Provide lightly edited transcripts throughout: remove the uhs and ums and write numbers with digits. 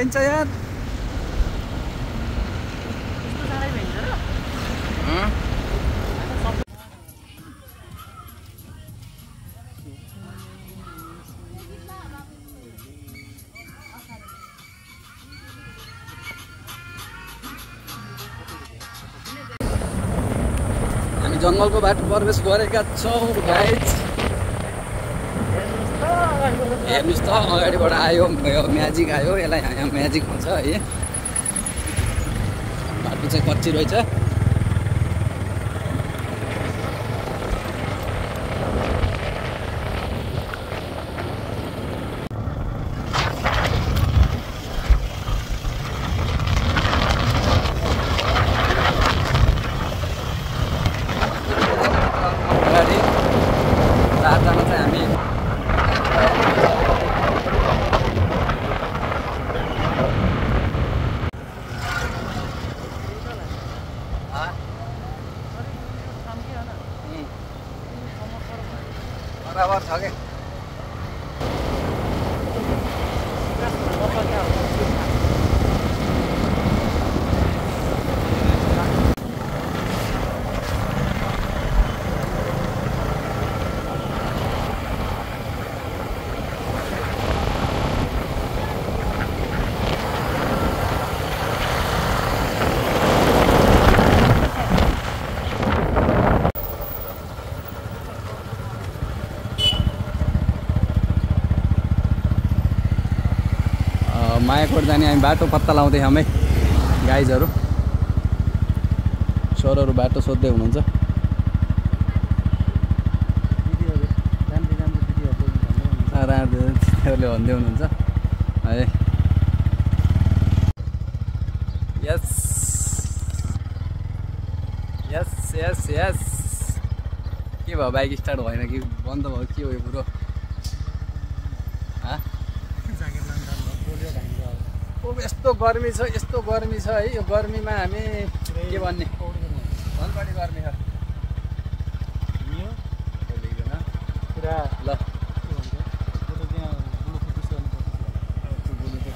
चाहिन्छ यार। हामी जङ्गलको बाटो प्रवेश गरेका छौँ गाइज। हेर्नुहोस् त अगाडिबाट आयो म्याजिक आयो, यसलाई यहाँ म्याजिक भन्छ है। बाटो चाहिँ कच्ची रहेछ। अगाडि 4 जना चाहिँ हामी बराबर छ के। मायाकोट जाने हामी बाटो पत्ता लाउँदै हामी गाइजहरू। सरहरू बाटो सोध्दै हुनुहुन्छ। दिदीहरूले भन्दै हुनुहुन्छ है। यस यस यस यस। के भयो बाइक स्टार्ट भएन कि बन्द भयो के हो यो कुरो? यस्तो गर्मी छ, यस्तो गर्मी छ है। यो गर्मीमा हामी के भन्ने, झन् बढी गर्मी छ पुरा। ल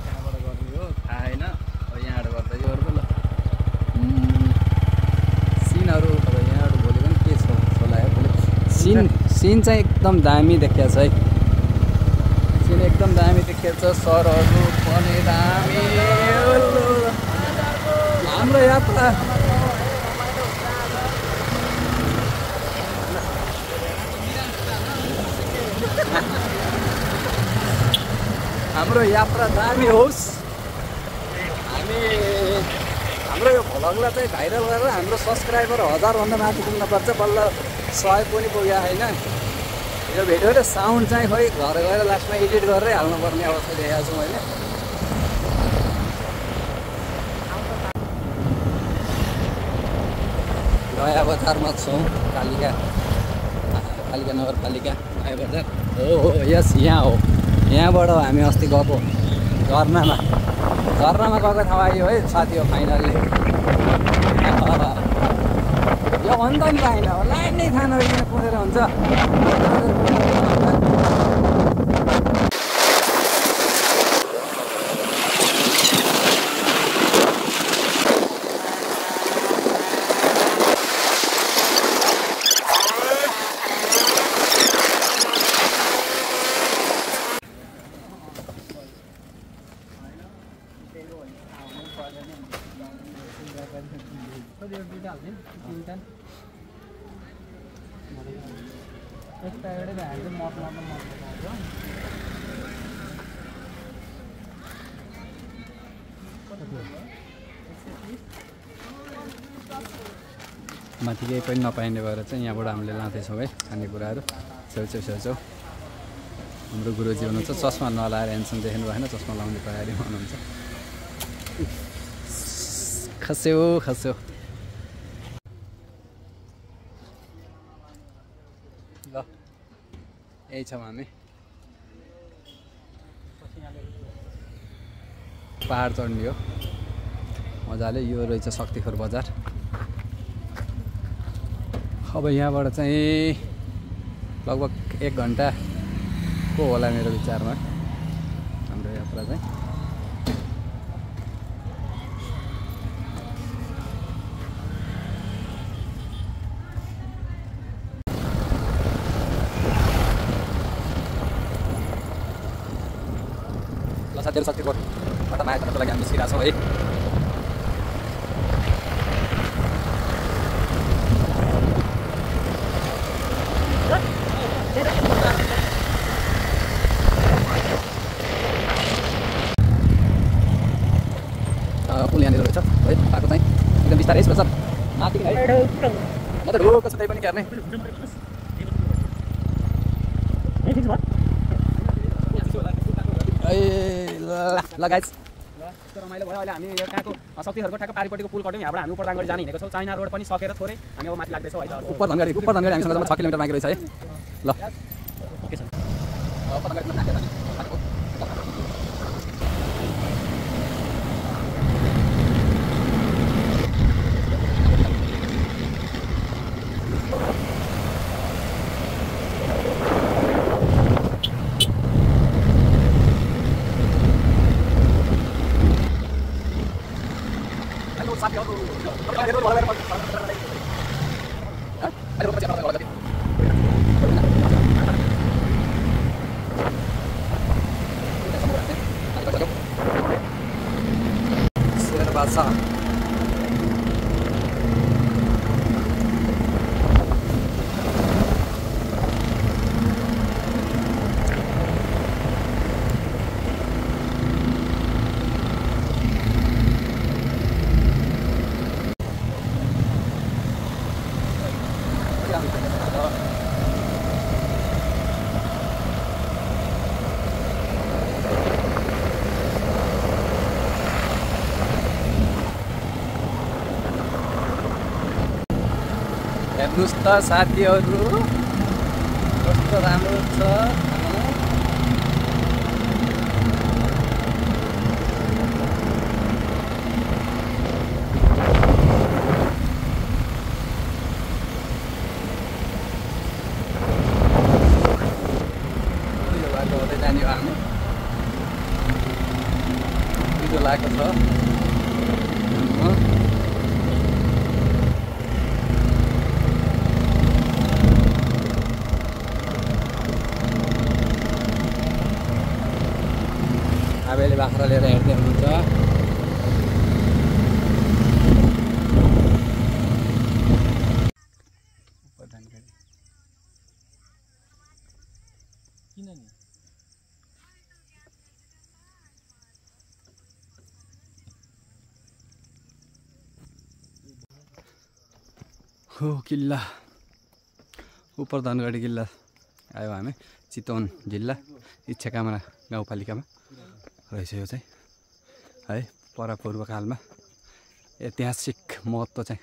कहाँबाट गर्मी हो थाहा छैन। यहाँबाट गर्दा यो अर्को ल सिनहरू अब यहाँबाट भोलि पनि के छ लाग्यो भोलि। सिन चाहिँ एकदम दामी देखिएको छ है। सिन एकदम दामी देखिएको छ। सरहरू पनि दामी। हाम्रो यात्रा दामी होस्। हाम्रो यो भ्लगलाई चाहिँ भाइरल गरेर हाम्रो सब्सक्राइबर 1000भन्दा माथि पुग्नुपर्छ। बल्ल 100 पनि पुग्यो होइन। यो भिडियोले साउन्ड चाहिँ खोइ घर गएर लास्टमा एडिट गरेरै हाल्नुपर्ने अवस्था देखाएको छु मैले। नयाँ बजारमा छौँ। कालिका नगरपालिका नयाँ बजार हो। यस यहाँ हो। यहाँबाट हामी अस्ति गएको झरनामा गएको ठाउँ आयो है साथी हो फाइनल्ली। यो भन्दा पनि पाएन लाइन नै थाहा नभइकन कुदेर हुन्छ। माथि केही पनि नपाइने भएर चाहिँ यहाँबाट हामीले लाँदैछौँ है खानेकुराहरू। छेउछेउ हाम्रो गुरुजी हुनुहुन्छ। चस्मा नलाएर हेन्सन देख्नु भएन, चस्मा लाउने तयारी हुनुहुन्छ। खस्यो ल यही छौँ हामी। पहाड चढ्ने हो मजाले। यो रहेछ शक्तिखोर बजार। अब यहाँबाट चाहिँ लगभग 1 घन्टा को होला मेरो विचारमा हाम्रो यात्रा चाहिँ। साथीहरू शक्तिकोटबाट माया गर्नको लागि हामी निस्किरहेको छौँ है। पुल यहाँनिर रहेछ है, बाटो चाहिँ एकदम बिस्तारै रहेछ माथि है, म त ढोको छु त्यही पनि हेर्ने। ल गाइस यस्तो रमाइलो भयो। अहिले हामी यो कहाँको शक्तिहरूको ठ्याक्क पारिपट्टिको पुल कट्यौँ, यहाँबाट हामी उपर धनगढी जाने हिँडेको छौँ। चाइना रोड पनि सकेर थोरै हामी अब माथि लाग्दैछौँ है। उपर धनगढी हामीसँग 6 किलोमिटर बाँकी रहेछ है। ल के छ उपर धनगढीमा Basah. हेर्नुहोस् त साथीहरू कस्तो राम्रो छ। यो बाटो हुँदै जाने हो हामी, पिरो लागेको छ। आबेले बाख्रा लिएर हेर्दै हुनुहुन्छ। किन नि हो किल्ला उपर धनगढी किल्ला आयो हामी। चितवन जिल्ला इच्छाकामना गाउँपालिकामा रहेछ यो चाहिँ है। परापूर्वकालमा ऐतिहासिक महत्त्व चाहिँ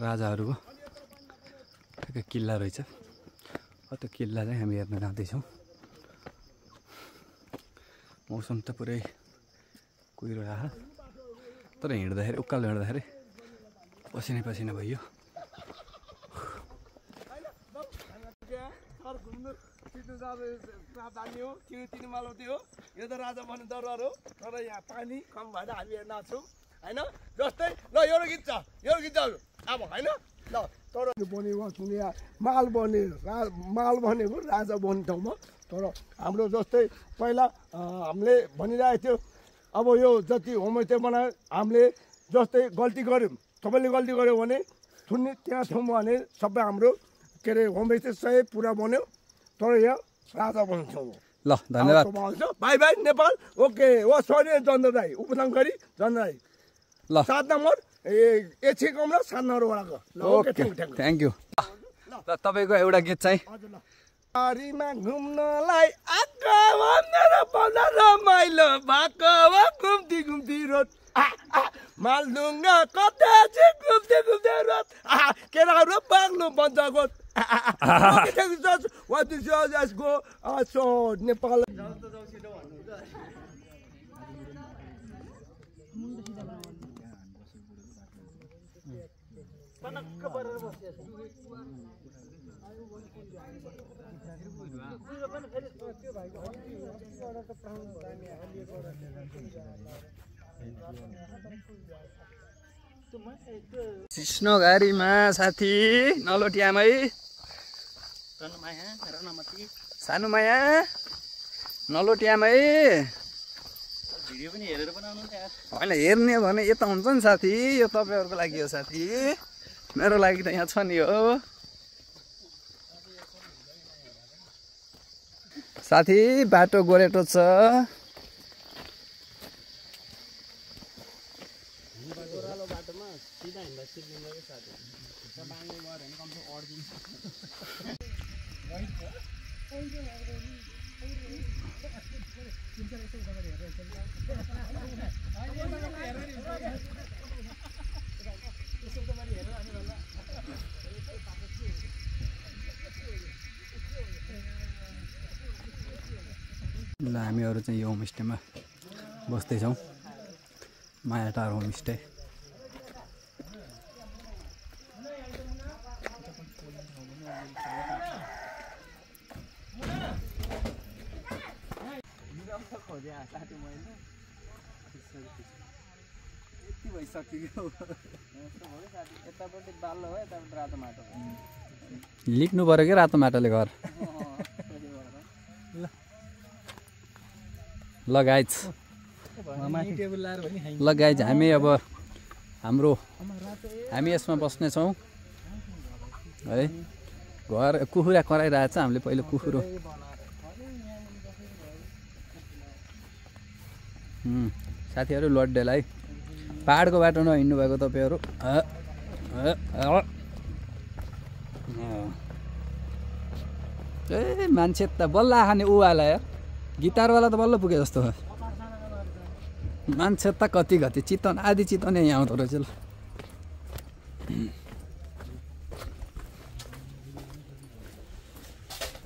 राजाहरूको किल्ला रहेछ। त्यो किल्ला चाहिँ हामी हेर्न जाँदैछौँ। मौसम त पुरै कुहिरो आयो, तर हिँड्दाखेरि उकालो हिँड्दाखेरि पसिना पसिना भयो। यो त राजा भन्ने दरबार हो, तर यहाँ पानी कम भएर हामी हेर्न आउँछौँ होइन। जस्तै ल यो गीत छ, यो गीत अब होइन ल तर बनेको यहाँ माल बने माल भनेको राजा बन्ने ठाउँमा। तर हाम्रो जस्तै पहिला हामीले भनिरहेको थियो अब यो जति होमस्टे बनायो हामीले जस्तै गल्ती गऱ्यौँ, तपाईँले गल्ती गर्यो भने थुन्ने त्यहाँ ठाउँमा भने सबै हाम्रो के अरे होमस्टे सही पुरा बन्यो। तर यहाँ राजा बन्ने ठाउँ हो। ल धन्यवाद। Bye bye Nepal. Okay oh sorry Chandra Rai उपधनगढी चन्द्र राई ल 7 नम्बर एछि कमला 7 नम्बरवालाको। Okay thank you. ल तपाईँको एउटा गीत चाहिँ बारीमा घुम्नलाई आएको भनेर बल्ल रमाइलो भएको घुम्ती घुम्ती रोड मालडुङ्गा कता चाहिँ घुम्दै घुम्दै रोड केराहरू बाग्लो बन्चाको नेपाल कृष्णघारीमा साथी नलोटियामै सानो माया नलोटियामै भिडियो पनि हेरेर बनाउनु नि यार। होइन हेर्ने भने यता हुन्छ नि साथी, यो तपाईँहरूको लागि हो साथी, मेरो लागि त यहाँ छ नि हो साथी। बाटो गोरेटो छ। ल हामीहरू चाहिँ यो होमस्टेमा बस्दैछौँ, मायाटार होमस्टे। लिक्नु पऱ्यो क्या रातो माटोले घर। ल गाइज हामी अब हामी यसमा बस्नेछौँ है। घर कुखुरा कराइरहेछ, हामीले पहिलो कुखुरो साथीहरू लड्डेलाई पाहाडको बाटो नहिँड्नु भएको तपाईँहरू ए मान्छे त बल्ल खाने ऊ आला यार, गिटारवाला त बल्ल पुगे जस्तो मान्छे त कति कति चितवन आधी चितवन यहाँ आउँदो रहेछ। ल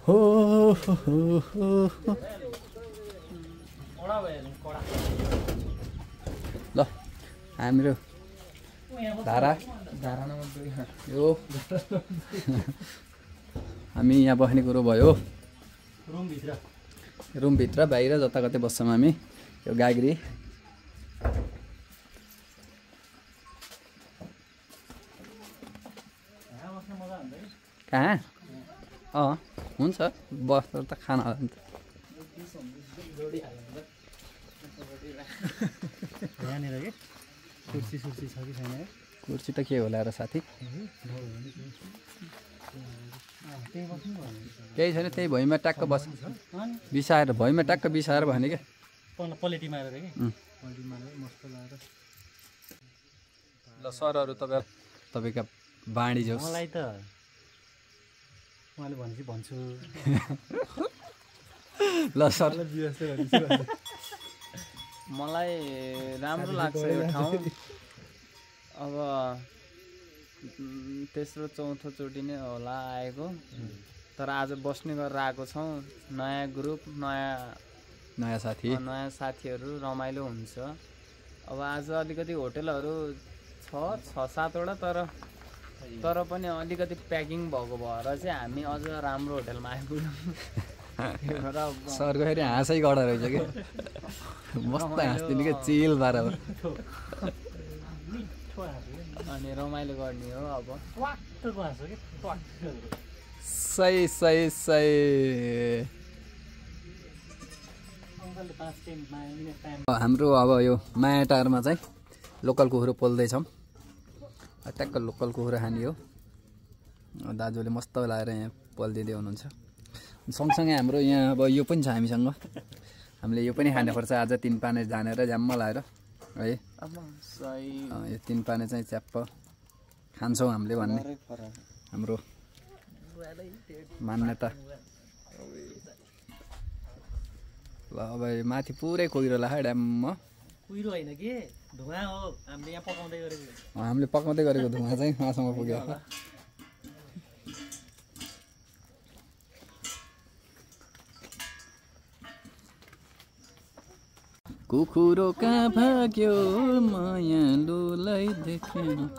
हो ल हाम्रो धारा यो हामी यहाँ बस्ने कुरो भयो। रुमभित्र बाहिर जता कतै बस्छौँ हामी। यो गाग्री कहाँ हुन्छ बस्दा त खाना होला नि त। कुर्सी त के होला र साथी, केही छैन, त्यही भुइँमा ट्याक्क बस बिसाएर भुइँमा ट्याक्क बिसाएर भने क्या पलेटी मारेर कि ल सरहरू तपाईँका बाँडी जाओस्। मलाई त उहाँले भनेपछि भन्छु। ल सर मलाई राम्रो लाग्छ यो ठाउँ। अब तेस्रो चौथोचोटि नै होला आएको, तर आज बस्ने गरेर आएको छौँ। नयाँ ग्रुप, नयाँ साथीहरू, रमाइलो हुन्छ। अब आज अलिकति होटेलहरू छ 6-7वटा, तर पनि अलिकति प्याकिङ भएको भएर चाहिँ हामी अझ राम्रो होटेलमा आइपुग्यौँ। सरको फेरि हाँसै गडा रहेछ कि मस्त हाँस्दिने क्या चिल बराबर, अनि रमाइलो गर्ने हो। अब सही सही सही। हाम्रो अब यो मायाटारमा चाहिँ लोकल कुखुरो पोल्दैछौँ। ट्याक्क लोकल कुखुरो खाने हो। दाजुले मस्त लगाएर यहाँ पोलिदिँदै हुनुहुन्छ। सँगसँगै हाम्रो यहाँ अब यो पनि छ हामीसँग, हामीले यो पनि खानुपर्छ आज। 3 पाने जानेर झ्याम्म लाएर है, यो 3 पाने चाहिँ च्याप्प खान्छौँ हामीले भन्ने हाम्रो मान्यता। ल अब माथि पुरै कोइरो लाग्यो ड्याममा। कुहिरो होइन कि धुवा हो, हामीले यहाँ पकाउँदै गरेको। हामीले पकाउँदै गरेको धुवा चाहिँ मासुमा पुग्यो। कुखुरो कहाँ भाग्यो मायालुलाई देखेन।